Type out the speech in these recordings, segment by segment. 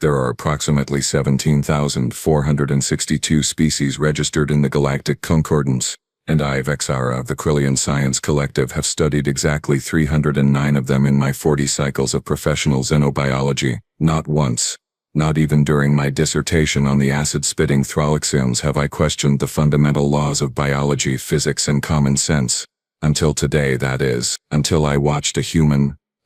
There are approximately 17,462 species registered in the Galactic Concordance, and I of XR of the Krillian Science Collective have studied exactly 309 of them in my 40 cycles of professional xenobiology. Not once, not even during my dissertation on the acid-spitting Thraloxians, have I questioned the fundamental laws of biology, physics, and common sense. Until today, that is, until I watched a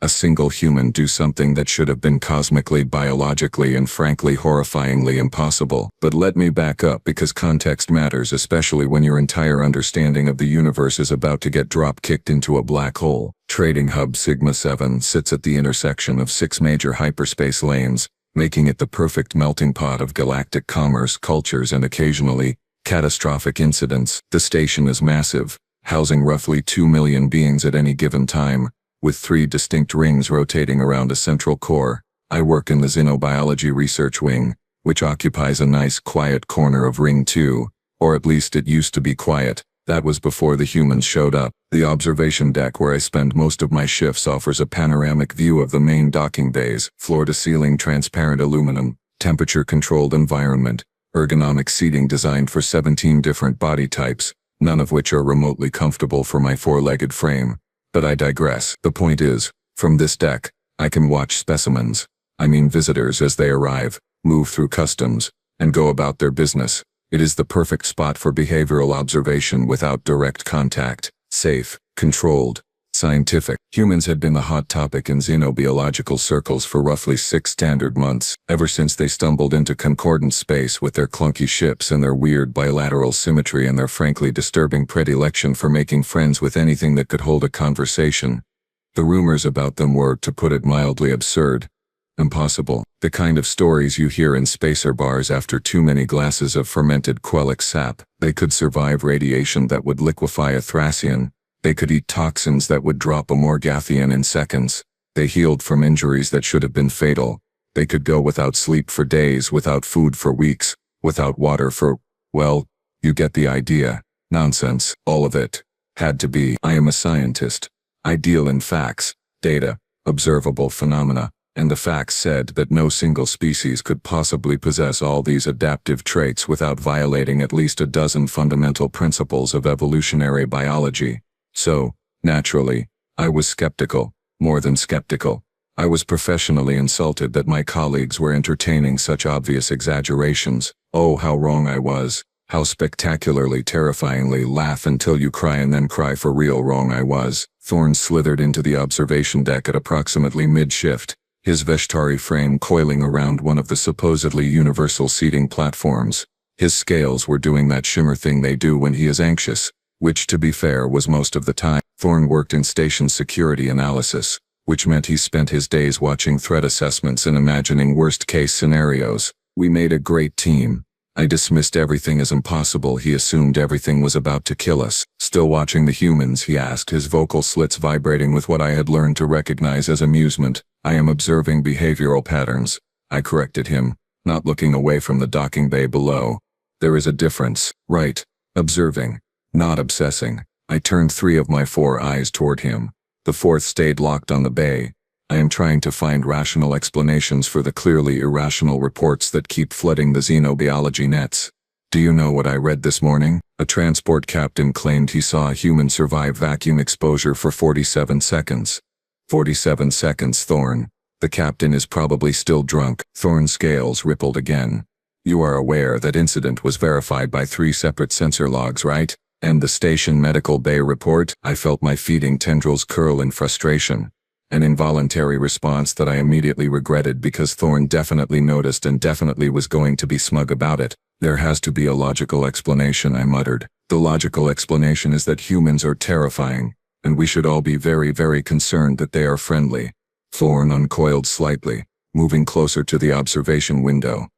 single human do something that should have been cosmically, biologically, and frankly horrifyingly impossible. But let me back up, because context matters, especially when your entire understanding of the universe is about to get drop-kicked into a black hole. Trading Hub Sigma 7 sits at the intersection of 6 major hyperspace lanes, making it the perfect melting pot of galactic commerce, cultures, and occasionally, catastrophic incidents. The station is massive, housing roughly 2 million beings at any given time, with 3 distinct rings rotating around a central core. I work in the Xenobiology Research Wing, which occupies a nice quiet corner of Ring 2, or at least it used to be quiet. That was before the humans showed up. The observation deck where I spend most of my shifts offers a panoramic view of the main docking bays, floor-to-ceiling transparent aluminum, temperature-controlled environment, ergonomic seating designed for 17 different body types, none of which are remotely comfortable for my 4-legged frame. But I digress. The point is, from this deck, I can watch specimens, visitors as they arrive, move through customs, and go about their business. It is the perfect spot for behavioral observation without direct contact. Safe, controlled, scientific. Humans had been the hot topic in xenobiological circles for roughly 6 standard months, ever since they stumbled into concordant space with their clunky ships and their weird bilateral symmetry and their frankly disturbing predilection for making friends with anything that could hold a conversation. The rumors about them were, to put it mildly, absurd. Impossible. The kind of stories you hear in spacer bars after too many glasses of fermented quellic sap. They could survive radiation that would liquefy a Thracian. They could eat toxins that would drop a Morgathian in seconds. They healed from injuries that should have been fatal. They could go without sleep for days, without food for weeks, without water for, well, you get the idea. Nonsense, all of it. Had to be. I am a scientist. I deal in facts, data, observable phenomena. And the facts said that no single species could possibly possess all these adaptive traits without violating at least a dozen fundamental principles of evolutionary biology. So, naturally, I was skeptical, more than skeptical. I was professionally insulted that my colleagues were entertaining such obvious exaggerations. Oh, how wrong I was. How spectacularly, terrifyingly laugh until you cry and then cry for real wrong I was. Thorne slithered into the observation deck at approximately mid-shift, his Veshtari frame coiling around one of the supposedly universal seating platforms. His scales were doing that shimmer thing they do when he is anxious, which, to be fair, was most of the time. Thorne worked in station security analysis, which meant he spent his days watching threat assessments and imagining worst-case scenarios. We made a great team. I dismissed everything as impossible. He assumed everything was about to kill us. Still watching the humans, he asked, his vocal slits vibrating with what I had learned to recognize as amusement. I am observing behavioral patterns, I corrected him, not looking away from the docking bay below. There is a difference, right? Observing, not obsessing. I turned 3 of my 4 eyes toward him. The 4th stayed locked on the bay. I am trying to find rational explanations for the clearly irrational reports that keep flooding the xenobiology nets. Do you know what I read this morning? A transport captain claimed he saw a human survive vacuum exposure for 47 seconds. 47 seconds, Thorne. The captain is probably still drunk. Thorne's scales rippled again. You are aware that incident was verified by 3 separate sensor logs, right? And the station medical bay report? I felt my feeding tendrils curl in frustration. An involuntary response that I immediately regretted because Thorne definitely noticed and definitely was going to be smug about it. There has to be a logical explanation, I muttered. The logical explanation is that humans are terrifying, and we should all be very, very concerned that they are friendly. Thorne uncoiled slightly, moving closer to the observation window.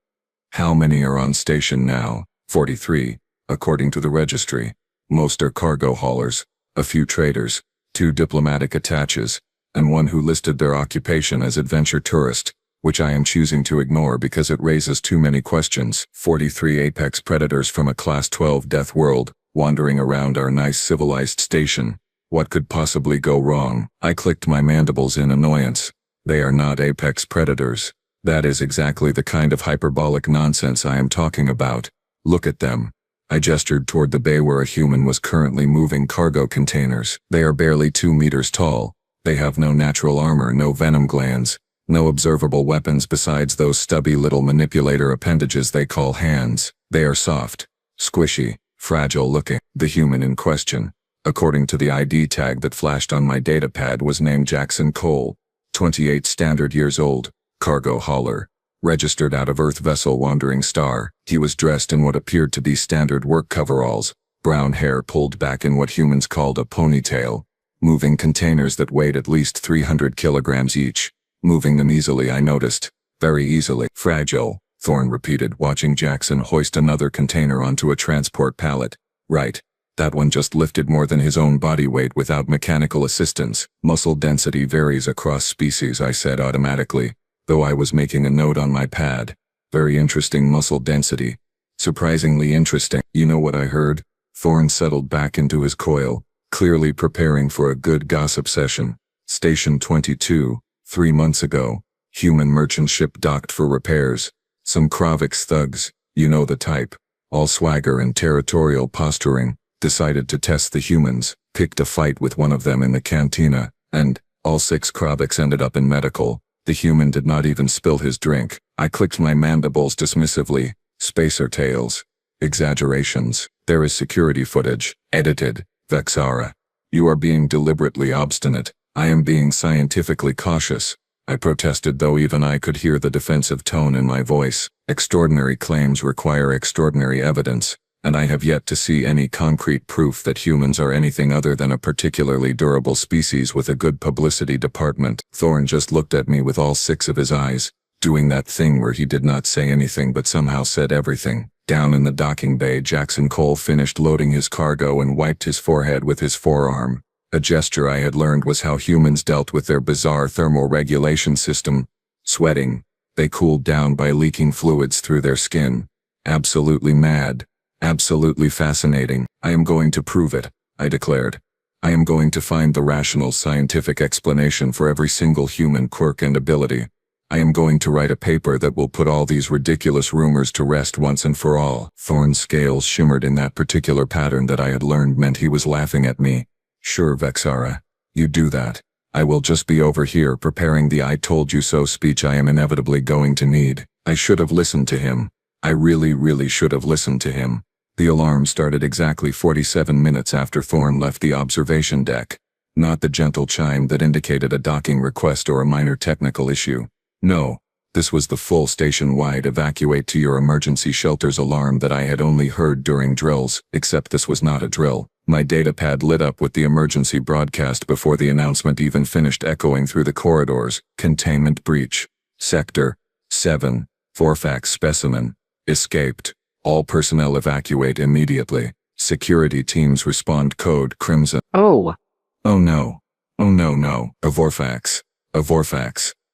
How many are on station now? 43, according to the registry. Most are cargo haulers, a few traders, 2 diplomatic attaches, and 1 who listed their occupation as adventure tourist, which I am choosing to ignore because it raises too many questions. 43 apex predators from a Class 12 death world, wandering around our nice civilized station. What could possibly go wrong? I clicked my mandibles in annoyance. They are not apex predators. That is exactly the kind of hyperbolic nonsense I am talking about. Look at them. I gestured toward the bay where a human was currently moving cargo containers. They are barely 2 meters tall. They have no natural armor, no venom glands, no observable weapons besides those stubby little manipulator appendages they call hands. They are soft, squishy, fragile looking. The human in question, according to the ID tag that flashed on my datapad, was named Jackson Cole, 28 standard years old, cargo hauler, registered out of Earth vessel Wandering Star. He was dressed in what appeared to be standard work coveralls, brown hair pulled back in what humans called a ponytail, moving containers that weighed at least 300 kilograms each. Moving them easily, I noticed. Very easily. Fragile, Thorne repeated, watching Jackson hoist another container onto a transport pallet. Right. That one just lifted more than his own body weight without mechanical assistance. Muscle density varies across species, I said automatically, though I was making a note on my pad. Very interesting muscle density. Surprisingly interesting. You know what I heard? Thorne settled back into his coil, clearly preparing for a good gossip session. Station 22, 3 months ago, human merchant ship docked for repairs. Some Kravix thugs, you know the type, all swagger and territorial posturing, decided to test the humans, picked a fight with one of them in the cantina, and all 6 Kravix ended up in medical. The human did not even spill his drink. I clicked my mandibles dismissively. Spacer tales. Exaggerations. There is security footage. Edited. Vexara. You are being deliberately obstinate. I am being scientifically cautious. I protested, though even I could hear the defensive tone in my voice. Extraordinary claims require extraordinary evidence, and I have yet to see any concrete proof that humans are anything other than a particularly durable species with a good publicity department. Thorne just looked at me with all 6 of his eyes, doing that thing where he did not say anything but somehow said everything. Down in the docking bay, Jackson Cole finished loading his cargo and wiped his forehead with his forearm. A gesture I had learned was how humans dealt with their bizarre thermal regulation system. Sweating. They cooled down by leaking fluids through their skin. Absolutely mad. Absolutely fascinating. I am going to prove it, I declared. I am going to find the rational scientific explanation for every single human quirk and ability. I am going to write a paper that will put all these ridiculous rumors to rest once and for all. Thorne's scales shimmered in that particular pattern that I had learned meant he was laughing at me. Sure, Vexara. You do that. I will just be over here preparing the "I told you so" speech I am inevitably going to need. I should have listened to him. I really should have listened to him. The alarm started exactly 47 minutes after Thorne left the observation deck. Not the gentle chime that indicated a docking request or a minor technical issue. No, this was the full station-wide "evacuate to your emergency shelters" alarm that I had only heard during drills, except this was not a drill. My datapad lit up with the emergency broadcast before the announcement even finished echoing through the corridors. Containment breach. Sector 7. Vorfax specimen. Escaped. All personnel evacuate immediately. Security teams respond. Code Crimson. Oh. Oh no. Oh no. A Vorfax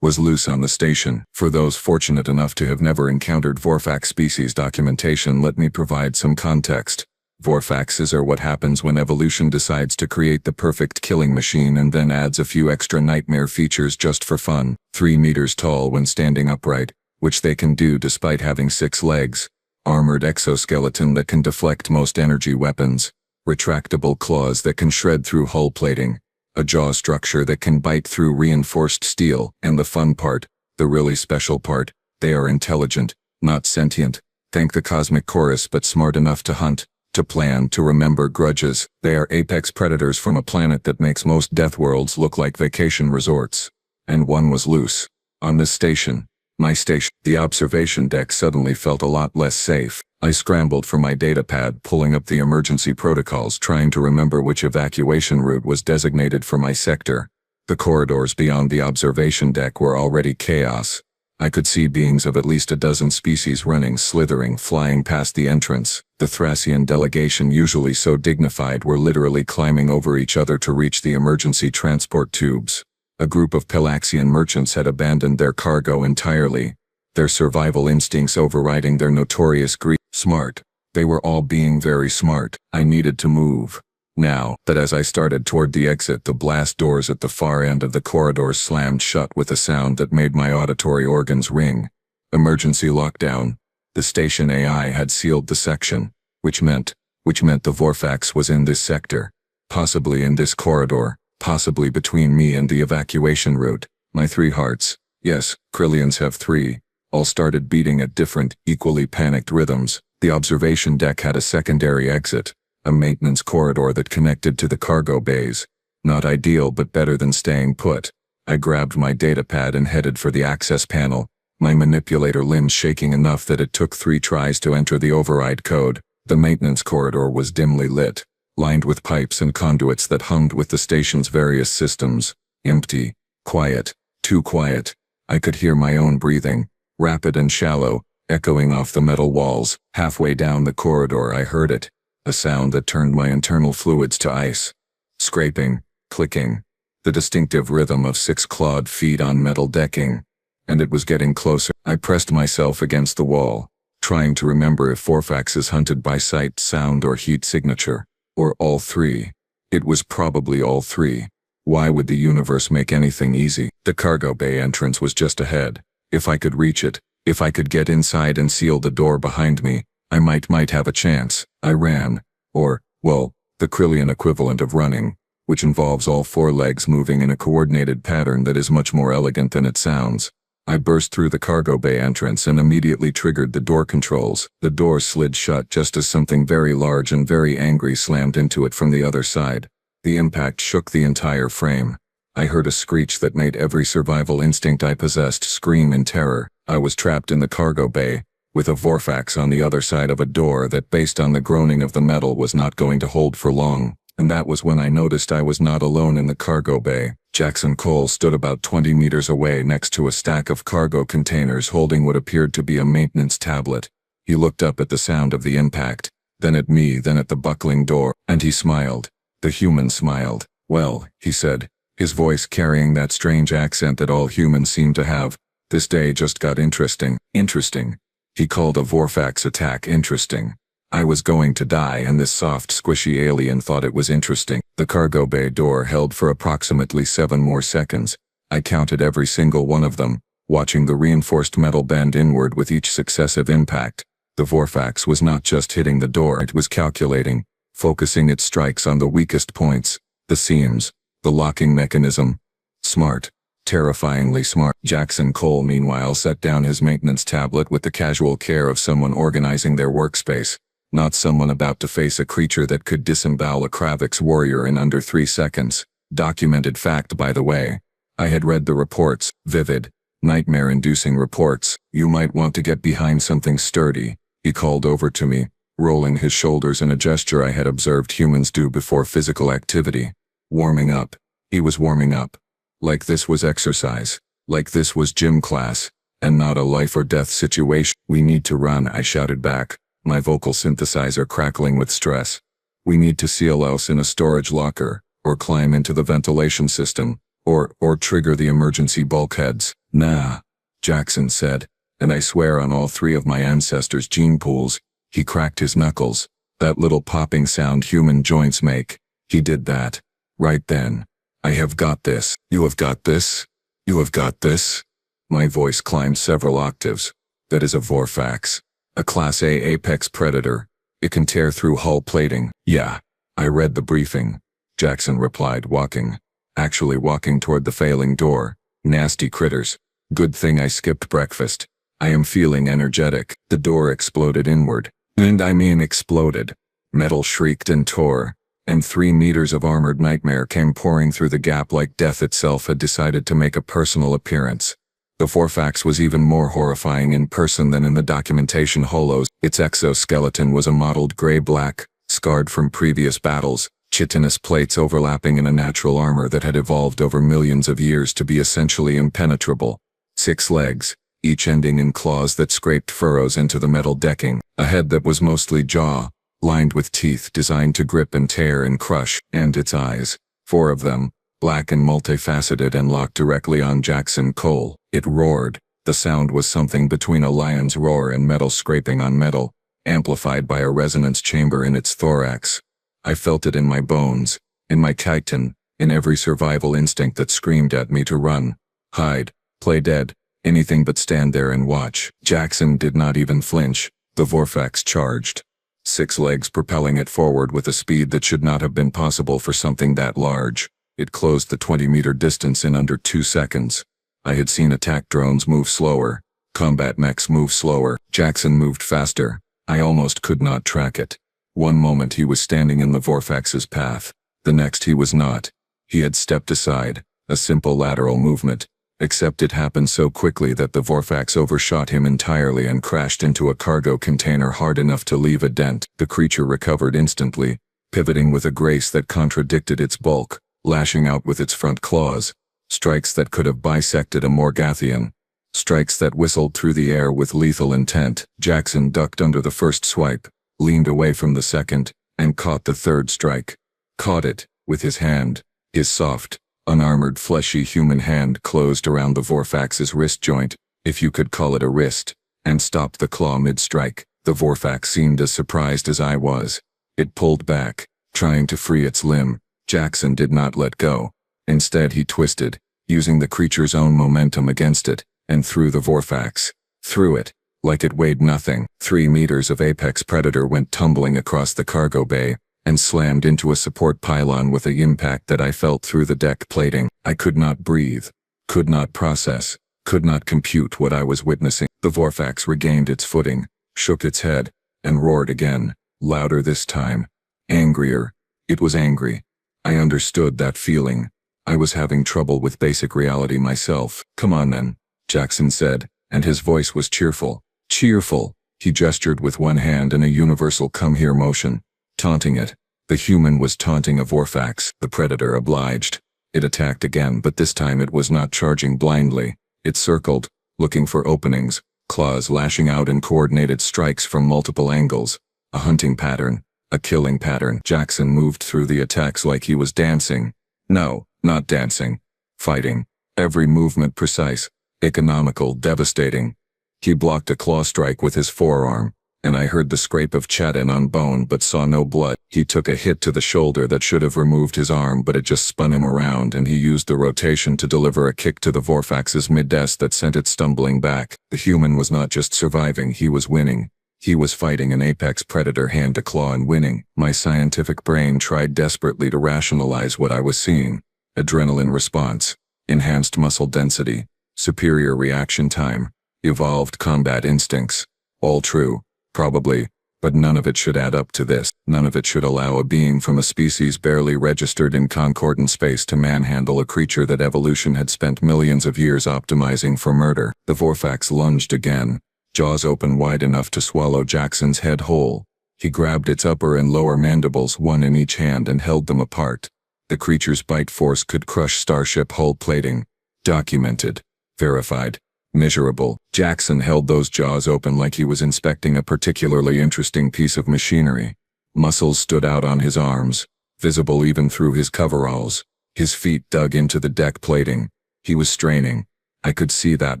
was loose on the station. For those fortunate enough to have never encountered Vorfax species documentation, let me provide some context. Vorfaxes are what happens when evolution decides to create the perfect killing machine and then adds a few extra nightmare features just for fun. 3 meters tall when standing upright, which they can do despite having 6 legs. Armored exoskeleton that can deflect most energy weapons. Retractable claws that can shred through hull plating. A jaw structure that can bite through reinforced steel. And the fun part, the really special part, they are intelligent, not sentient. Thank the cosmic chorus, but smart enough to hunt, to plan, to remember grudges. They are apex predators from a planet that makes most death worlds look like vacation resorts. And one was loose. On this station. My station. The observation deck suddenly felt a lot less safe. I scrambled for my datapad, pulling up the emergency protocols, trying to remember which evacuation route was designated for my sector. The corridors beyond the observation deck were already chaos. I could see beings of at least a dozen species running, slithering, flying past the entrance. The Thracian delegation, usually so dignified, were literally climbing over each other to reach the emergency transport tubes. A group of Pelaxian merchants had abandoned their cargo entirely, their survival instincts overriding their notorious greed. Smart. They were all being very smart. I needed to move. now. But as I started toward the exit, the blast doors at the far end of the corridor slammed shut with a sound that made my auditory organs ring. Emergency lockdown. The station AI had sealed the section, which meant the Vorfax was in this sector. Possibly in this corridor, possibly between me and the evacuation route. My 3 hearts, yes, Krillians have 3, all started beating at different, equally panicked rhythms. The observation deck had a secondary exit, a maintenance corridor that connected to the cargo bays. Not ideal, but better than staying put. I grabbed my datapad and headed for the access panel, my manipulator limbs shaking enough that it took 3 tries to enter the override code. The maintenance corridor was dimly lit, lined with pipes and conduits that hummed with the station's various systems. Empty. Quiet. Too quiet. I could hear my own breathing, rapid and shallow, echoing off the metal walls. Halfway down the corridor I heard it, a sound that turned my internal fluids to ice. Scraping, clicking, the distinctive rhythm of 6 clawed feet on metal decking. And it was getting closer. I pressed myself against the wall, trying to remember if Vorfax is hunted by sight, sound, or heat signature, or all 3. It was probably all 3. Why would the universe make anything easy? The cargo bay entrance was just ahead. If I could reach it, if I could get inside and seal the door behind me, I might have a chance. I ran. Or, well, the Krillian equivalent of running, which involves all 4 legs moving in a coordinated pattern that is much more elegant than it sounds. I burst through the cargo bay entrance and immediately triggered the door controls. The door slid shut just as something very large and very angry slammed into it from the other side. The impact shook the entire frame. I heard a screech that made every survival instinct I possessed scream in terror. I was trapped in the cargo bay, with a Vorfax on the other side of a door that, based on the groaning of the metal, was not going to hold for long. And that was when I noticed I was not alone in the cargo bay. Jackson Cole stood about 20 meters away next to a stack of cargo containers holding what appeared to be a maintenance tablet. He looked up at the sound of the impact, then at me, then at the buckling door, and he smiled. The human smiled. "Well," he said, his voice carrying that strange accent that all humans seem to have, "this day just got interesting." Interesting. He called a Vorfax attack interesting. I was going to die, and this soft, squishy alien thought it was interesting. The cargo bay door held for approximately 7 more seconds. I counted every single one of them, watching the reinforced metal bend inward with each successive impact. The Vorfax was not just hitting the door, it was calculating, focusing its strikes on the weakest points, the seams, the locking mechanism. Smart. Terrifyingly smart. Jackson Cole, meanwhile, set down his maintenance tablet with the casual care of someone organizing their workspace. Not someone about to face a creature that could disembowel a Kravix warrior in under 3 seconds. Documented fact, by the way. I had read the reports, vivid, nightmare-inducing reports. "You might want to get behind something sturdy," he called over to me, rolling his shoulders in a gesture I had observed humans do before physical activity. Warming up. He was warming up. Like this was exercise. Like this was gym class. And not a life-or-death situation. "We need to run," I shouted back, my vocal synthesizer crackling with stress. "We need to seal us in a storage locker, or climb into the ventilation system, or trigger the emergency bulkheads." "Nah," Jackson said, and I swear on all 3 of my ancestors' gene pools, he cracked his knuckles. That little popping sound human joints make. He did that. Right then. "I have got this." "You have got this? You have got this?" My voice climbed several octaves. "That is a Vorfax. A Class A apex predator. It can tear through hull plating." "Yeah. I read the briefing," Jackson replied, walking toward the failing door. "Nasty critters. Good thing I skipped breakfast. I am feeling energetic." The door exploded inward. And I mean exploded. Metal shrieked and tore, and 3 meters of armored nightmare came pouring through the gap like death itself had decided to make a personal appearance. The Vorfax was even more horrifying in person than in the documentation holos. Its exoskeleton was a mottled gray-black, scarred from previous battles, chitinous plates overlapping in a natural armor that had evolved over millions of years to be essentially impenetrable. 6 legs, each ending in claws that scraped furrows into the metal decking. A head that was mostly jaw, lined with teeth designed to grip and tear and crush, and its eyes, 4 of them, black and multifaceted and locked directly on Jackson Cole. It roared. The sound was something between a lion's roar and metal scraping on metal, amplified by a resonance chamber in its thorax. I felt it in my bones, in my chitin, in every survival instinct that screamed at me to run, hide, play dead, anything but stand there and watch. Jackson did not even flinch. The Vorfax charged. 6 legs propelling it forward with a speed that should not have been possible for something that large. It closed the 20-meter distance in under 2 seconds. I had seen attack drones move slower, combat mechs move slower. Jackson moved faster. I almost could not track it. One moment he was standing in the Vorfax's path. The next he was not. He had stepped aside, a simple lateral movement, except it happened so quickly that the Vorfax overshot him entirely and crashed into a cargo container hard enough to leave a dent. The creature recovered instantly, pivoting with a grace that contradicted its bulk, lashing out with its front claws, strikes that could have bisected a Morgathian, strikes that whistled through the air with lethal intent. Jackson ducked under the first swipe, leaned away from the second, and caught the third strike. Caught it, with his hand. His soft, unarmored fleshy human hand closed around the Vorfax's wrist joint, if you could call it a wrist, and stopped the claw mid-strike. The Vorfax seemed as surprised as I was. It pulled back, trying to free its limb. Jackson did not let go. Instead he twisted, using the creature's own momentum against it, and threw the Vorfax. Threw it, like it weighed nothing. 3 meters of apex predator went tumbling across the cargo bay, and slammed into a support pylon with the impact that I felt through the deck plating. I could not breathe, could not process, could not compute what I was witnessing. The Vorfax regained its footing, shook its head, and roared again, louder this time. Angrier. It was angry. I understood that feeling. I was having trouble with basic reality myself. Come on then, Jackson said, and his voice was cheerful. Cheerful. He gestured with one hand in a universal come here motion, taunting it. The human was taunting a Vorfax. The predator obliged. It attacked again, but this time it was not charging blindly. It circled, looking for openings, claws lashing out in coordinated strikes from multiple angles. A hunting pattern, a killing pattern. Jackson moved through the attacks like he was dancing. No, not dancing. Fighting. Every movement precise, economical, devastating. He blocked a claw strike with his forearm, and I heard the scrape of chitin on bone but saw no blood. He took a hit to the shoulder that should have removed his arm, but it just spun him around, and he used the rotation to deliver a kick to the Vorfax's mid-desk that sent it stumbling back. The human was not just surviving, he was winning. He was fighting an apex predator hand to claw and winning. My scientific brain tried desperately to rationalize what I was seeing. Adrenaline response, enhanced muscle density, superior reaction time, evolved combat instincts. All true, probably, but none of it should add up to this. None of it should allow a being from a species barely registered in concordant space to manhandle a creature that evolution had spent millions of years optimizing for murder. The Vorfax lunged again, jaws open wide enough to swallow Jackson's head whole. He grabbed its upper and lower mandibles, one in each hand, and held them apart. The creature's bite force could crush starship hull plating. Documented. Verified. Measurable. Jackson held those jaws open like he was inspecting a particularly interesting piece of machinery. Muscles stood out on his arms, visible even through his coveralls. His feet dug into the deck plating. He was straining. I could see that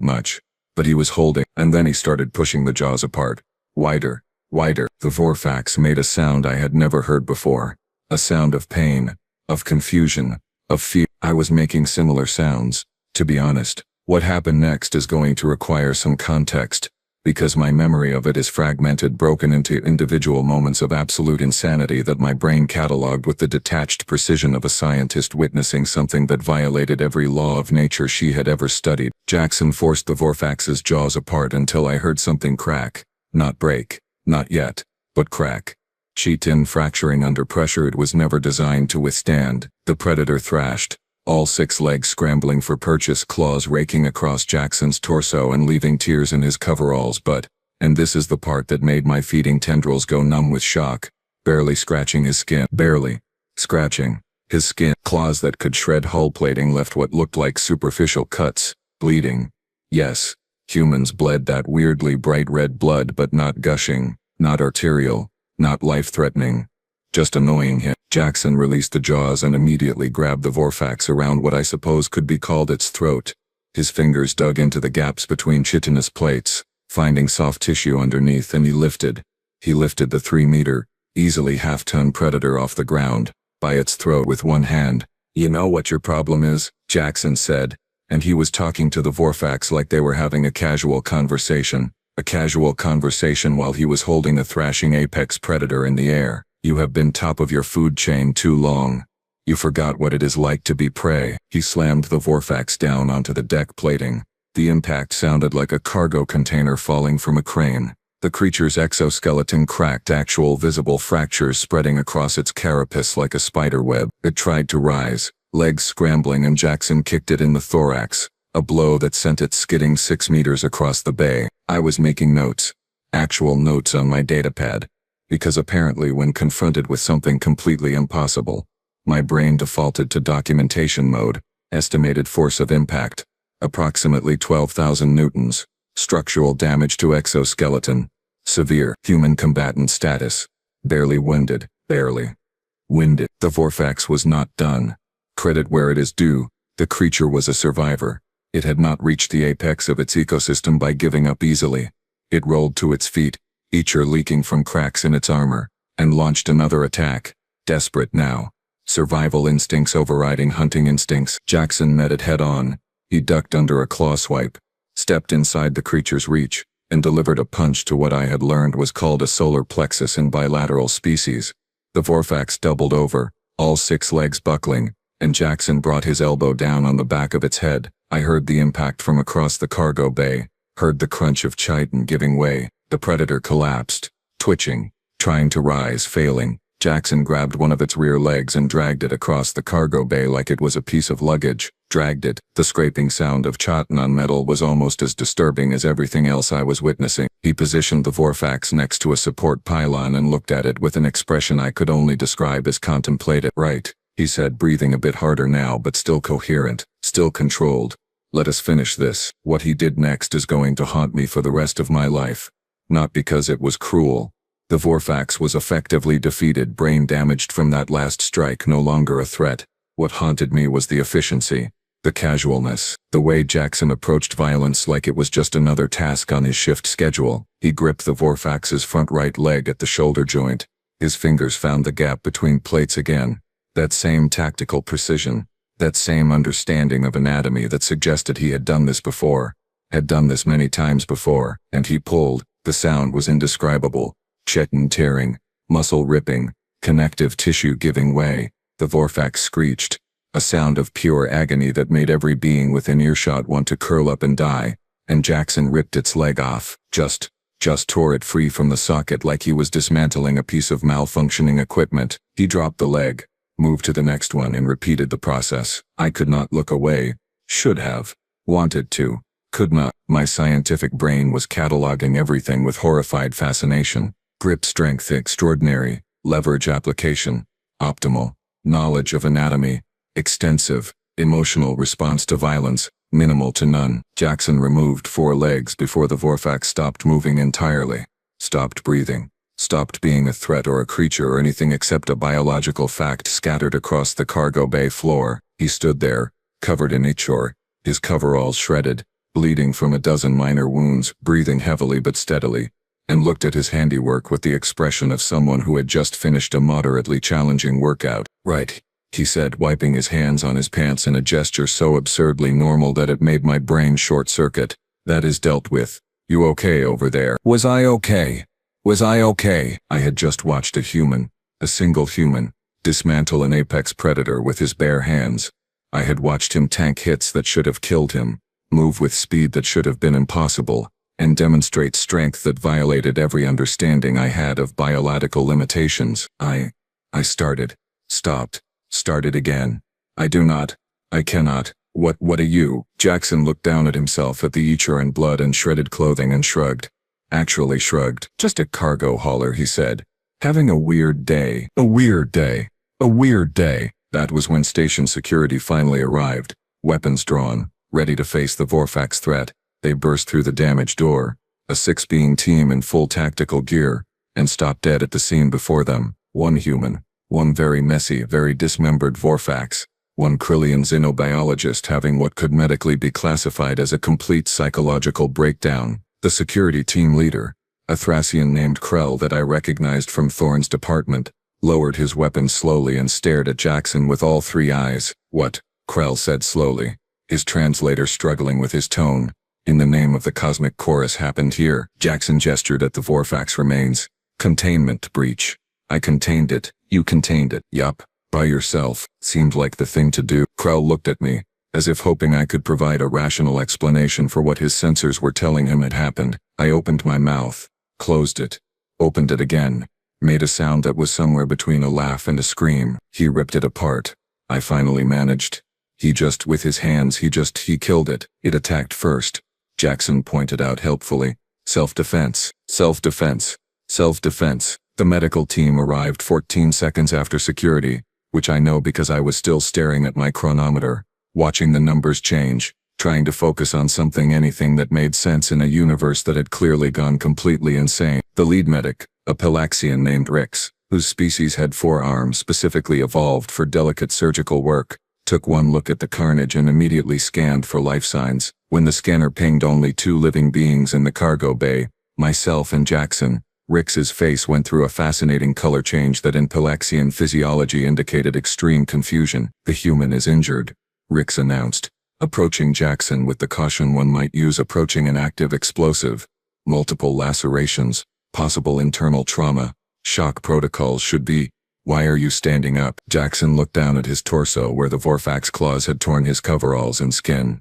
much. But he was holding, and then he started pushing the jaws apart. Wider. Wider. The Vorfax made a sound I had never heard before. A sound of pain, of confusion, of fear. I was making similar sounds. To be honest, what happened next is going to require some context, because my memory of it is fragmented, broken into individual moments of absolute insanity that my brain catalogued with the detached precision of a scientist witnessing something that violated every law of nature she had ever studied. Jackson forced the Vorfax's jaws apart until I heard something crack. Not break. Not yet. But crack. Chitin fracturing under pressure it was never designed to withstand. The predator thrashed, all 6 legs scrambling for purchase, claws raking across Jackson's torso and leaving tears in his coveralls, but, and this is the part that made my feeding tendrils go numb with shock, barely scratching his skin. Barely. Scratching. His skin. Claws that could shred hull plating left what looked like superficial cuts, bleeding. Yes, humans bled that weirdly bright red blood, but not gushing, not arterial, not life-threatening. Just annoying him. Jackson released the jaws and immediately grabbed the Vorfax around what I suppose could be called its throat. His fingers dug into the gaps between chitinous plates, finding soft tissue underneath, and he lifted. He lifted the 3-meter, easily half-ton predator off the ground, by its throat with one hand. "You know what your problem is?" Jackson said, and he was talking to the Vorfax like they were having a casual conversation. A casual conversation while he was holding a thrashing apex predator in the air. "You have been top of your food chain too long. You forgot what it is like to be prey." He slammed the Vorfax down onto the deck plating. The impact sounded like a cargo container falling from a crane. The creature's exoskeleton cracked, actual visible fractures spreading across its carapace like a spider web. It tried to rise, legs scrambling, and Jackson kicked it in the thorax, a blow that sent it skidding 6 meters across the bay. I was making notes. Actual notes on my datapad. Because apparently when confronted with something completely impossible, my brain defaulted to documentation mode. Estimated force of impact. Approximately 12,000 newtons. Structural damage to exoskeleton. Severe. Human combatant status. Barely winded. Barely winded. The Vorfax was not done. Credit where it is due. The creature was a survivor. It had not reached the apex of its ecosystem by giving up easily. It rolled to its feet, ether leaking from cracks in its armor, and launched another attack. Desperate now. Survival instincts overriding hunting instincts. Jackson met it head-on. He ducked under a claw swipe, stepped inside the creature's reach, and delivered a punch to what I had learned was called a solar plexus in bilateral species. The Vorfax doubled over, all 6 legs buckling, and Jackson brought his elbow down on the back of its head. I heard the impact from across the cargo bay, heard the crunch of chitin giving way. The predator collapsed, twitching, trying to rise, failing. Jackson grabbed one of its rear legs and dragged it across the cargo bay like it was a piece of luggage. Dragged it. The scraping sound of chitin on metal was almost as disturbing as everything else I was witnessing. He positioned the Vorfax next to a support pylon and looked at it with an expression I could only describe as contemplative. "Right," he said, breathing a bit harder now but still coherent, still controlled. "Let us finish this. What he did next is going to haunt me for the rest of my life. Not because it was cruel. The Vorfax was effectively defeated, brain damaged from that last strike, no longer a threat. What haunted me was the efficiency, the casualness, the way Jackson approached violence like it was just another task on his shift schedule. He gripped the Vorfax's front right leg at the shoulder joint. His fingers found the gap between plates again. That same tactical precision, that same understanding of anatomy that suggested he had done this before, had done this many times before, and he pulled. The sound was indescribable. Chitin tearing, muscle ripping, connective tissue giving way. The Vorfax screeched, a sound of pure agony that made every being within earshot want to curl up and die, and Jackson ripped its leg off, just tore it free from the socket like he was dismantling a piece of malfunctioning equipment. He dropped the leg, moved to the next one, and repeated the process. I could not look away. Should have. Wanted to. Could not. My scientific brain was cataloging everything with horrified fascination. Grip strength extraordinary, leverage application, optimal, knowledge of anatomy, extensive, emotional response to violence, minimal to none. Jackson removed 4 legs before the Vorfax stopped moving entirely, stopped breathing, stopped being a threat or a creature or anything except a biological fact scattered across the cargo bay floor. He stood there, covered in ichor, his coveralls shredded, bleeding from a dozen minor wounds, breathing heavily but steadily, and looked at his handiwork with the expression of someone who had just finished a moderately challenging workout. "Right," he said, wiping his hands on his pants in a gesture so absurdly normal that it made my brain short-circuit. "That is dealt with. You okay over there?" Was I okay? Was I okay? I had just watched a human, a single human, dismantle an apex predator with his bare hands. I had watched him tank hits that should have killed him, move with speed that should have been impossible, and demonstrate strength that violated every understanding I had of biological limitations. I started, stopped, started again. I cannot. What are you? Jackson looked down at himself, at the ichor and blood and shredded clothing, and shrugged. Actually shrugged. "Just a cargo hauler," he said. "Having a weird day. A weird day. A weird day." That was when station security finally arrived, weapons drawn, ready to face the Vorfax threat. They burst through the damaged door, a 6-being team in full tactical gear, and stopped dead at the scene before them. One human, one very messy, very dismembered Vorfax, one Krillian xenobiologist having what could medically be classified as a complete psychological breakdown, the security team leader, A Thracian named Krell that I recognized from Thorn's department, lowered his weapon slowly and stared at Jackson with all three eyes. "What?" Krell said slowly, his translator struggling with his tone. "In the name of the cosmic chorus happened here." Jackson gestured at the Vorfax remains. "Containment breach. I contained it." "You contained it?" "Yup. By yourself." Seemed like the thing to do. Krell looked at me, as if hoping I could provide a rational explanation for what his sensors were telling him had happened. I opened my mouth, closed it, opened it again, made a sound that was somewhere between a laugh and a scream. "He ripped it apart. I finally managed. With his hands, he killed it. It attacked first." Jackson pointed out helpfully. "Self-defense. Self-defense. Self-defense." The medical team arrived 14 seconds after security, which I know because I was still staring at my chronometer, watching the numbers change, trying to focus on anything that made sense in a universe that had clearly gone completely insane. The lead medic, a Pelaxian named Rix, whose species had 4 arms specifically evolved for delicate surgical work, took one look at the carnage and immediately scanned for life signs. When the scanner pinged only 2 living beings in the cargo bay, myself and Jackson, Rix's face went through a fascinating color change that in Pelaxian physiology indicated extreme confusion. "The human is injured," Rix announced, approaching Jackson with the caution one might use approaching an active explosive. "Multiple lacerations, possible internal trauma. Shock protocols should be." "Why are you standing up?" Jackson looked down at his torso where the Vorfax claws had torn his coveralls and skin.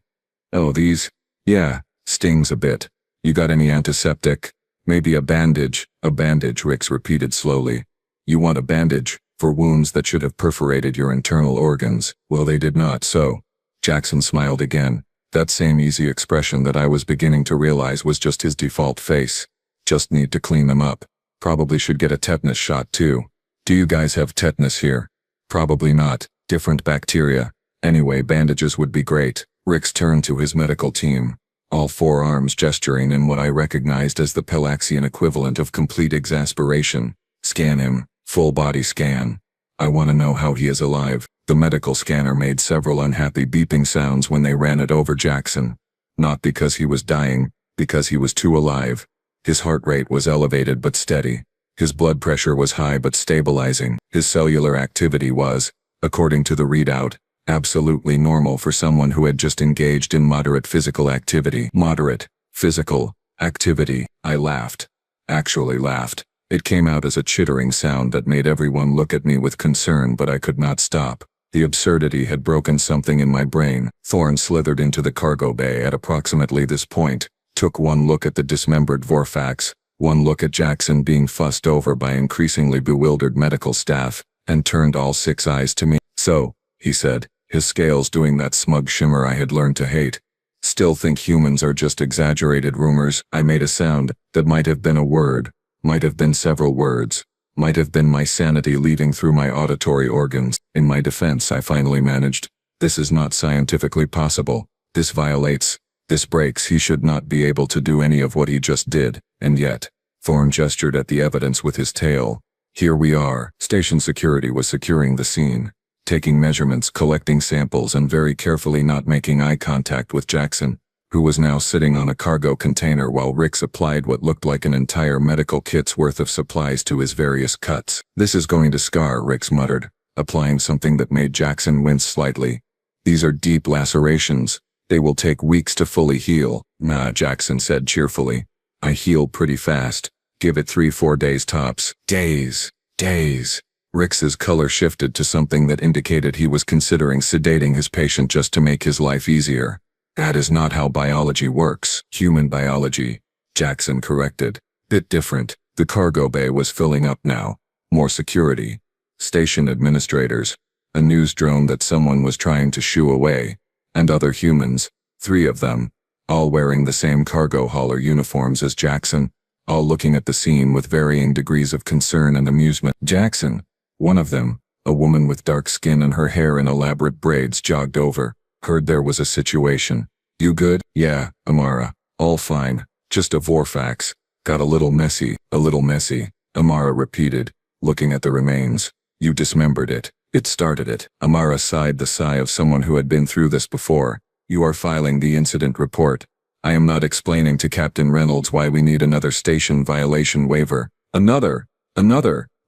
"Oh, these? Yeah, stings a bit. You got any antiseptic? Maybe a bandage?" "A bandage," Rix repeated slowly. "You want a bandage? For wounds that should have perforated your internal organs?" "Well, they did not, so." Jackson smiled again, that same easy expression that I was beginning to realize was just his default face. "Just need to clean them up. Probably should get a tetanus shot too." "Do you guys have tetanus here?" "Probably not. Different bacteria. Anyway, bandages would be great." Rix turned to his medical team, all 4 arms gesturing in what I recognized as the Pelaxian equivalent of complete exasperation. "Scan him. Full body scan. I want to know how he is alive." The medical scanner made several unhappy beeping sounds when they ran it over Jackson. Not because he was dying, because he was too alive. His heart rate was elevated but steady. His blood pressure was high but stabilizing. His cellular activity was, according to the readout, absolutely normal for someone who had just engaged in moderate physical activity. Moderate physical activity. I laughed. Actually laughed. It came out as a chittering sound that made everyone look at me with concern, but I could not stop. The absurdity had broken something in my brain. Thorn slithered into the cargo bay at approximately this point, took one look at the dismembered Vorfax, one look at Jackson being fussed over by increasingly bewildered medical staff, and turned all 6 eyes to me. "So," he said, his scales doing that smug shimmer I had learned to hate. "Still think humans are just exaggerated rumors?" I made a sound that might have been a word, might have been several words, might have been my sanity leading through my auditory organs. In my defense, I finally managed. "This is not scientifically possible. This violates. This breaks. He should not be able to do any of what he just did. And yet," Thorn gestured at the evidence with his tail, "here we are." Station security was securing the scene, taking measurements, collecting samples, and very carefully not making eye contact with Jackson, who was now sitting on a cargo container while Rix applied what looked like an entire medical kit's worth of supplies to his various cuts. "This is going to scar," Rix muttered, applying something that made Jackson wince slightly. "These are deep lacerations. They will take weeks to fully heal." "Nah," Jackson said cheerfully. "I heal pretty fast. Give it 3-4 days tops." "Days. Days." Rix's color shifted to something that indicated he was considering sedating his patient just to make his life easier. "That is not how biology works." "Human biology," Jackson corrected. "Bit different." The cargo bay was filling up now. More security. Station administrators. A news drone that someone was trying to shoo away. And other humans. 3 of them. All wearing the same cargo hauler uniforms as Jackson. All looking at the scene with varying degrees of concern and amusement. Jackson. One of them, a woman with dark skin and her hair in elaborate braids, jogged over. "Heard there was a situation. You good?" "Yeah, Amara. All fine. Just a Vorfax. Got a little messy." "A little messy," Amara repeated, looking at the remains. "You dismembered it. It started it." Amara sighed the sigh of someone who had been through this before. "You are filing the incident report." I am not explaining to Captain Reynolds why we need another station violation waiver. Another.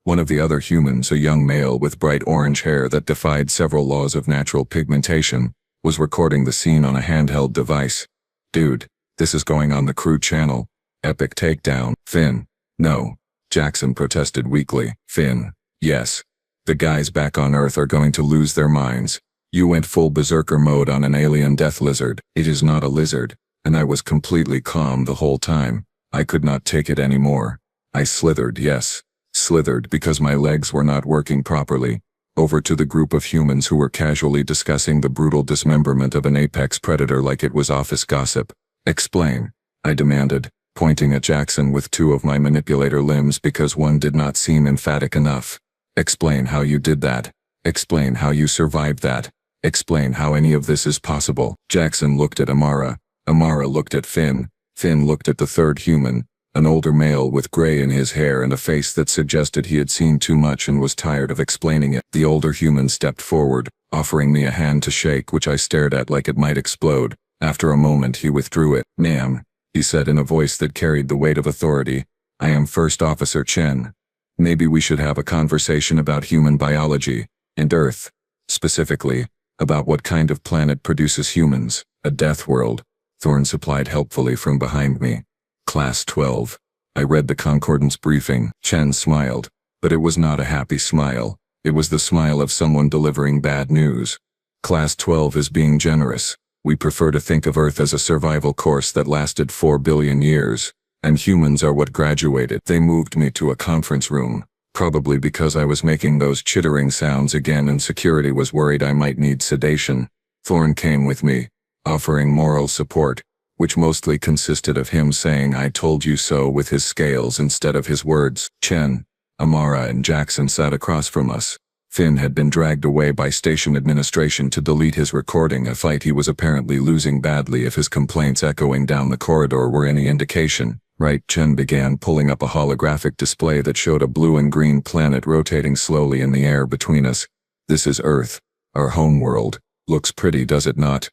One of the other humans, a young male with bright orange hair that defied several laws of natural pigmentation, was recording the scene on a handheld device. Dude, this is going on the crew channel. Epic takedown. Finn. No. Jackson protested weakly. Finn. Yes. The guys back on Earth are going to lose their minds. You went full berserker mode on an alien death lizard. It is not a lizard. And I was completely calm the whole time. I could not take it anymore. I slithered, yes. Slithered because my legs were not working properly, over to the group of humans who were casually discussing the brutal dismemberment of an apex predator like it was office gossip. Explain, I demanded, pointing at Jackson with two of my manipulator limbs because one did not seem emphatic enough. Explain how you did that. Explain how you survived that. Explain how any of this is possible. Jackson looked at Amara. Amara looked at Finn. Finn looked at the third human, an older male with gray in his hair and a face that suggested he had seen too much and was tired of explaining it. The older human stepped forward, offering me a hand to shake, which I stared at like it might explode. After a moment he withdrew it. Ma'am, he said in a voice that carried the weight of authority, I am First Officer Chen. Maybe we should have a conversation about human biology, and Earth. Specifically, about what kind of planet produces humans, a death world. Thorne supplied helpfully from behind me. Class 12. I read the concordance briefing. Chen smiled, but it was not a happy smile. It was the smile of someone delivering bad news. Class 12 is being generous. We prefer to think of Earth as a survival course that lasted 4 billion years, and humans are what graduated. They moved me to a conference room, probably because I was making those chittering sounds again and security was worried I might need sedation. Thorne came with me, offering moral support, which mostly consisted of him saying I told you so with his scales instead of his words. Chen, Amara and Jackson sat across from us. Finn had been dragged away by station administration to delete his recording, a fight he was apparently losing badly if his complaints echoing down the corridor were any indication. Right, Chen began pulling up a holographic display that showed a blue and green planet rotating slowly in the air between us. This is Earth, our home world. Looks pretty, does it not?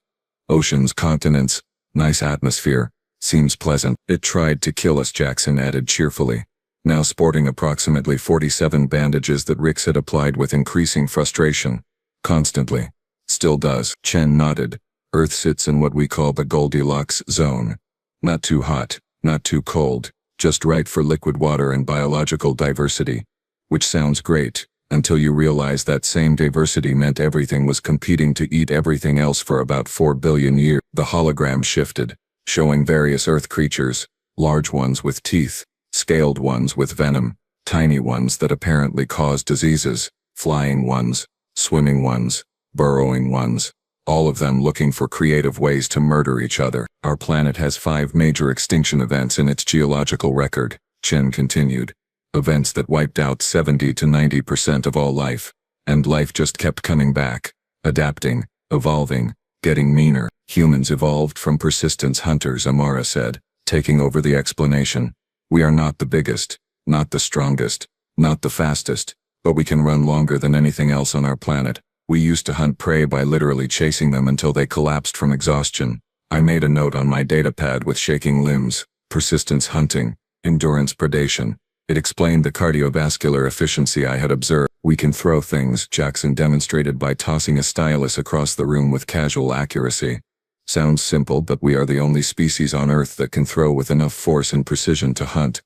Oceans, continents, nice atmosphere, seems pleasant. It tried to kill us, Jackson added cheerfully, now sporting approximately 47 bandages that Rix had applied with increasing frustration. Constantly. Still does. Chen nodded. Earth sits in what we call the Goldilocks zone. Not too hot, not too cold, just right for liquid water and biological diversity. Which sounds great, until you realize that same diversity meant everything was competing to eat everything else for about 4 billion years. The hologram shifted, showing various Earth creatures, large ones with teeth, scaled ones with venom, tiny ones that apparently cause diseases, flying ones, swimming ones, burrowing ones, all of them looking for creative ways to murder each other. Our planet has 5 major extinction events in its geological record, Chen continued. Events that wiped out 70 to 90% of all life, and life just kept coming back, adapting, evolving, getting meaner. Humans evolved from persistence hunters, Amara said, taking over the explanation. We are not the biggest, not the strongest, not the fastest, but we can run longer than anything else on our planet. We used to hunt prey by literally chasing them until they collapsed from exhaustion. I made a note on my datapad with shaking limbs. Persistence hunting, endurance predation. It explained the cardiovascular efficiency I had observed. We can throw things, Jackson demonstrated by tossing a stylus across the room with casual accuracy. Sounds simple, but we are the only species on Earth that can throw with enough force and precision to hunt.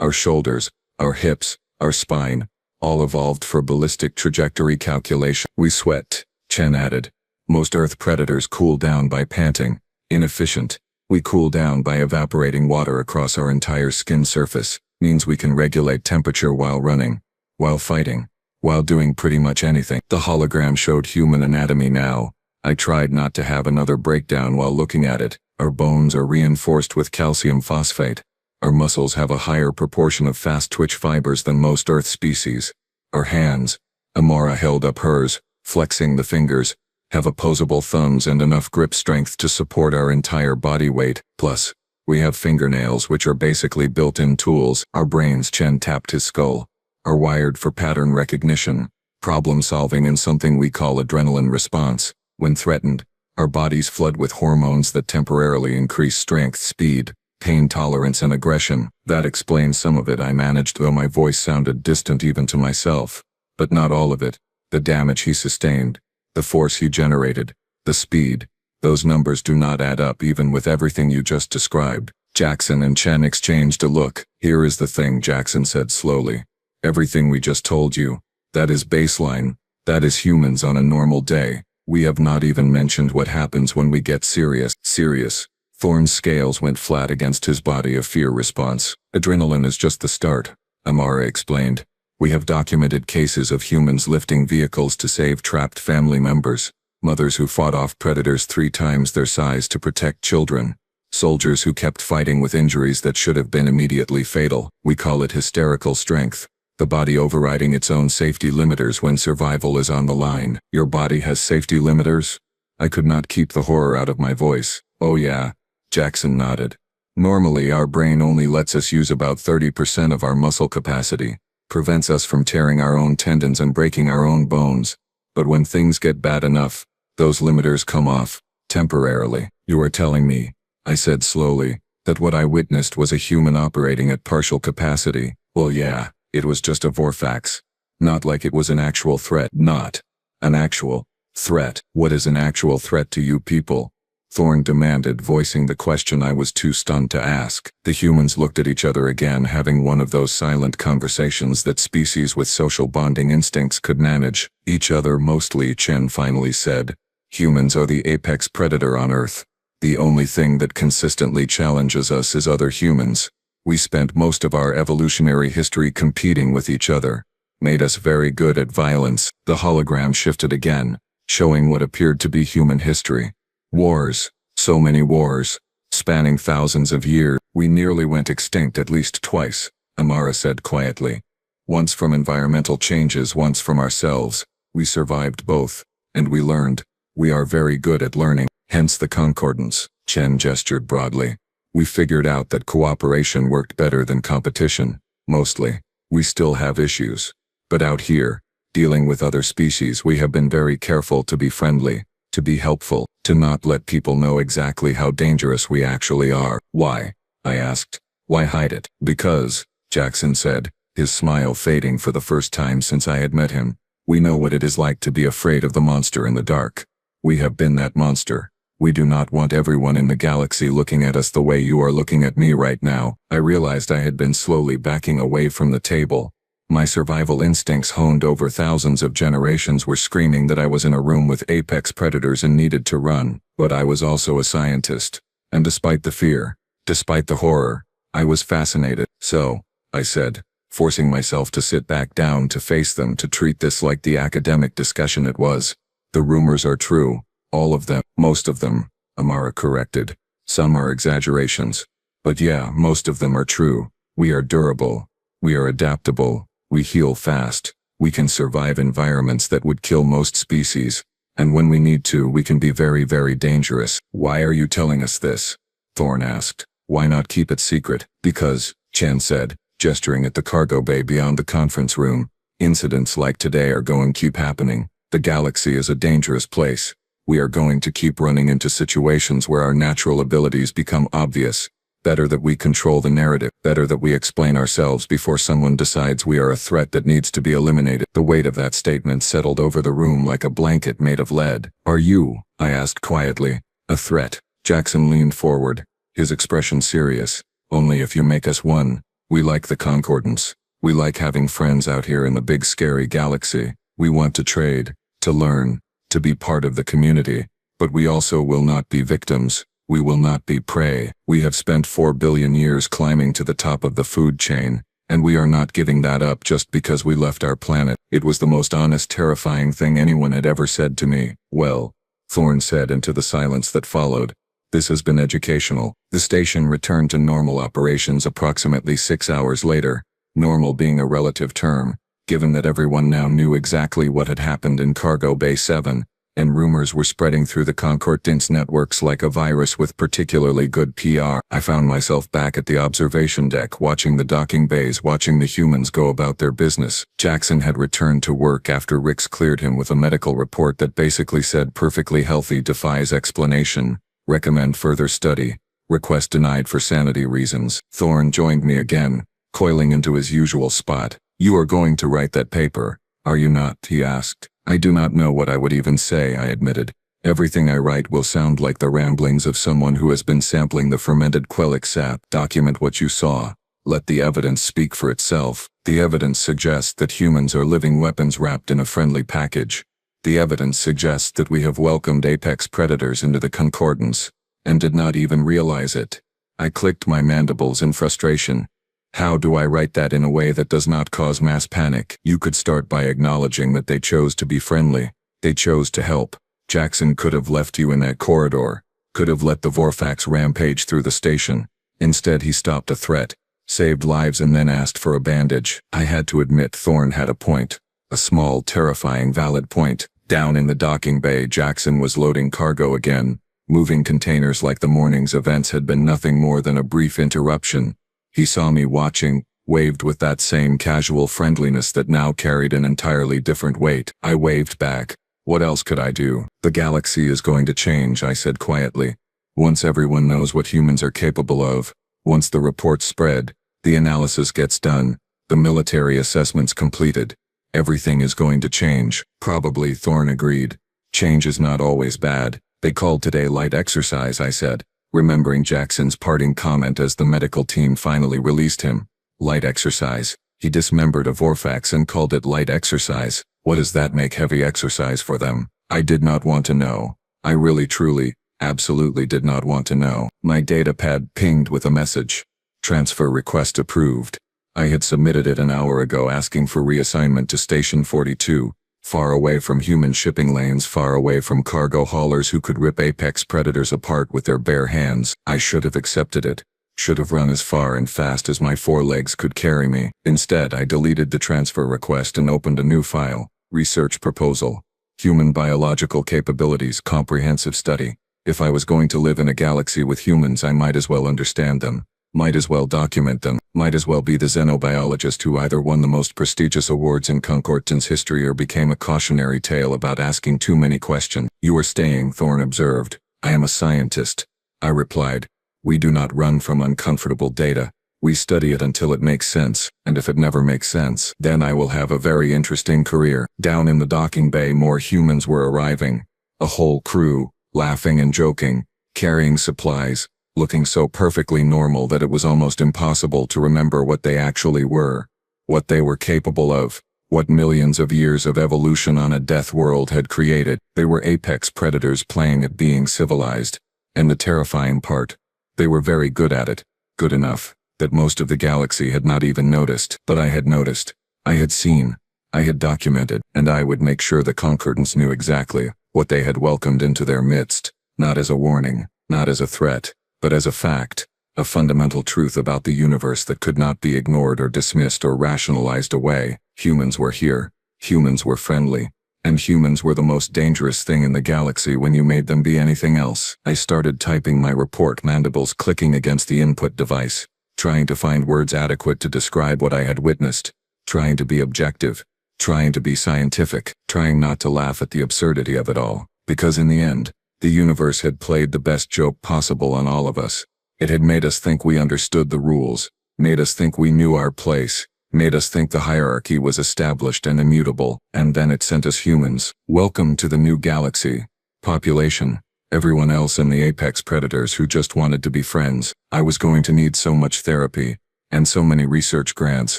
Our shoulders, our hips, our spine, all evolved for ballistic trajectory calculation. We sweat, Chen added. Most Earth predators cool down by panting. Inefficient. We cool down by evaporating water across our entire skin surface. Means we can regulate temperature while running, while fighting, while doing pretty much anything. The hologram showed human anatomy now. I tried not to have another breakdown while looking at it. Our bones are reinforced with calcium phosphate. Our muscles have a higher proportion of fast twitch fibers than most Earth species. Our hands, Amara held up hers, flexing the fingers, have opposable thumbs and enough grip strength to support our entire body weight. Plus, we have fingernails which are basically built-in tools. Our brains, Chen tapped his skull, are wired for pattern recognition, problem solving and something we call adrenaline response. When threatened, Our bodies flood with hormones that temporarily increase strength, speed, pain tolerance, and aggression. That explains some of it, I managed, though my voice sounded distant even to myself. But not all of it. The damage he sustained, the force he generated, the speed. Those numbers do not add up even with everything you just described. Jackson and Chen exchanged a look. Here is the thing, Jackson said slowly. Everything we just told you, that is baseline. That is humans on a normal day. We have not even mentioned what happens when we get serious. Serious. Thorne's scales went flat against his body, a fear response. Adrenaline is just the start, Amara explained. We have documented cases of humans lifting vehicles to save trapped family members, mothers who fought off predators 3 times their size to protect children, soldiers who kept fighting with injuries that should have been immediately fatal. We call it hysterical strength. The body overriding its own safety limiters when survival is on the line. Your body has safety limiters? I could not keep the horror out of my voice. Oh yeah, Jackson nodded. Normally our brain only lets us use about 30% of our muscle capacity, prevents us from tearing our own tendons and breaking our own bones. But when things get bad enough, those limiters come off, temporarily. You are telling me, I said slowly, that what I witnessed was a human operating at partial capacity. Well yeah. It was just a vorfax. Not like it was an actual threat. Not an actual threat. What is an actual threat to you people? Thorne demanded, voicing the question I was too stunned to ask. The humans looked at each other again, having one of those silent conversations that species with social bonding instincts could manage. Each other mostly, Chen finally said. Humans are the apex predator on Earth. The only thing that consistently challenges us is other humans. We spent most of our evolutionary history competing with each other. Made us very good at violence. The hologram shifted again, showing what appeared to be human history. Wars. So many wars. Spanning thousands of years. We nearly went extinct at least twice, Amara said quietly. Once from environmental changes, once from ourselves. We survived both. And we learned. We are very good at learning. Hence the concordance. Chen gestured broadly. We figured out that cooperation worked better than competition, mostly. We still have issues. But out here, dealing with other species, we have been very careful to be friendly, to be helpful, to not let people know exactly how dangerous we actually are. Why? I asked. Why hide it? Because, Jackson said, his smile fading for the first time since I had met him. We know what it is like to be afraid of the monster in the dark. We have been that monster. We do not want everyone in the galaxy looking at us the way you are looking at me right now. I realized I had been slowly backing away from the table. My survival instincts, honed over thousands of generations, were screaming that I was in a room with apex predators and needed to run. But I was also a scientist. And despite the fear, despite the horror, I was fascinated. So, I said, forcing myself to sit back down, to face them, to treat this like the academic discussion it was. The rumors are true. All of them. Most of them, Amara corrected. Some are exaggerations. But yeah, most of them are true. We are durable. We are adaptable. We heal fast. We can survive environments that would kill most species. And when we need to, we can be very, very dangerous. Why are you telling us this? Thorne asked. Why not keep it secret? Because, Chen said, gesturing at the cargo bay beyond the conference room, incidents like today are going to keep happening. The galaxy is a dangerous place. We are going to keep running into situations where our natural abilities become obvious. Better that we control the narrative. Better that we explain ourselves before someone decides we are a threat that needs to be eliminated. The weight of that statement settled over the room like a blanket made of lead. Are you, I asked quietly, a threat? Jackson leaned forward, his expression serious. Only if you make us one. We like the concordance. We like having friends out here in the big scary galaxy. We want to trade, to learn, to be part of the community. But we also will not be victims. We will not be prey. We have spent 4 billion years climbing to the top of the food chain, and we are not giving that up just because we left our planet. It was the most honest, terrifying thing anyone had ever said to me. Well, Thorne said into the silence that followed, this has been educational. The station returned to normal operations approximately 6 hours later, normal being a relative term, given that everyone now knew exactly what had happened in Cargo Bay 7. and rumors were spreading through the concordance networks like a virus with particularly good PR. I found myself back at the observation deck watching the docking bays, watching the humans go about their business. Jackson had returned to work after Rix cleared him with a medical report that basically said perfectly healthy, defies explanation, recommend further study, request denied for sanity reasons. Thorne joined me again, coiling into his usual spot. "You are going to write that paper, are you not?" he asked. "I do not know what I would even say," I admitted. "Everything I write will sound like the ramblings of someone who has been sampling the fermented quellic sap. Document what you saw. Let the evidence speak for itself. The evidence suggests that humans are living weapons wrapped in a friendly package. The evidence suggests that we have welcomed apex predators into the concordance, and did not even realize it." I clicked my mandibles in frustration. How do I write that in a way that does not cause mass panic? "You could start by acknowledging that they chose to be friendly. They chose to help. Jackson could have left you in that corridor, could have let the Vorfax rampage through the station. Instead he stopped a threat, saved lives, and then asked for a bandage." I had to admit Thorne had a point. A small, terrifying, valid point. Down in the docking bay, Jackson was loading cargo again, moving containers like the morning's events had been nothing more than a brief interruption. He saw me watching, waved with that same casual friendliness that now carried an entirely different weight. I waved back. What else could I do? "The galaxy is going to change," I said quietly. "Once everyone knows what humans are capable of, once the reports spread, the analysis gets done, the military assessments completed, everything is going to change." "Probably," Thorne agreed. "Change is not always bad. They called today light exercise," I said, remembering Jackson's parting comment as the medical team finally released him. Light exercise. He dismembered a Vorfax and called it light exercise. What does that make heavy exercise for them? I did not want to know. I really, truly, absolutely did not want to know. My datapad pinged with a message. Transfer request approved. I had submitted it an hour ago, asking for reassignment to Station 42, far away from human shipping lanes, far away from cargo haulers who could rip apex predators apart with their bare hands. I should have accepted it. Should have run as far and fast as my 4 legs could carry me. Instead, I deleted the transfer request and opened a new file. Research proposal. Human biological capabilities, comprehensive study. If I was going to live in a galaxy with humans, I might as well understand them. Might as well document them. Might as well be the xenobiologist who either won the most prestigious awards in concordance history or became a cautionary tale about asking too many questions. "You are staying," Thorne observed. "I am a scientist," I replied. "We do not run from uncomfortable data. We study it until it makes sense, and if it never makes sense, then I will have a very interesting career." Down in the docking bay, more humans were arriving. A whole crew, laughing and joking, carrying supplies, looking so perfectly normal that it was almost impossible to remember what they actually were, what they were capable of, what millions of years of evolution on a death world had created. They were apex predators playing at being civilized, and the terrifying part, they were very good at it, good enough that most of the galaxy had not even noticed. But I had noticed, I had seen, I had documented, and I would make sure the concordants knew exactly what they had welcomed into their midst, not as a warning, not as a threat, but as a fact, a fundamental truth about the universe that could not be ignored or dismissed or rationalized away. Humans were here, humans were friendly, and humans were the most dangerous thing in the galaxy when you made them be anything else. I started typing my report, mandibles clicking against the input device, trying to find words adequate to describe what I had witnessed, trying to be objective, trying to be scientific, trying not to laugh at the absurdity of it all, because in the end, the universe had played the best joke possible on all of us. It had made us think we understood the rules, made us think we knew our place, made us think the hierarchy was established and immutable, and then it sent us humans. Welcome to the new galaxy. Population. Everyone else and the apex predators who just wanted to be friends. I was going to need so much therapy, and so many research grants,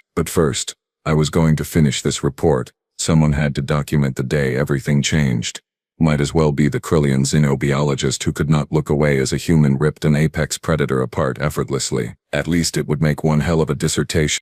but first, I was going to finish this report. Someone had to document the day everything changed. Might as well be the Krillian xenobiologist who could not look away as a human ripped an apex predator apart effortlessly. At least it would make one hell of a dissertation.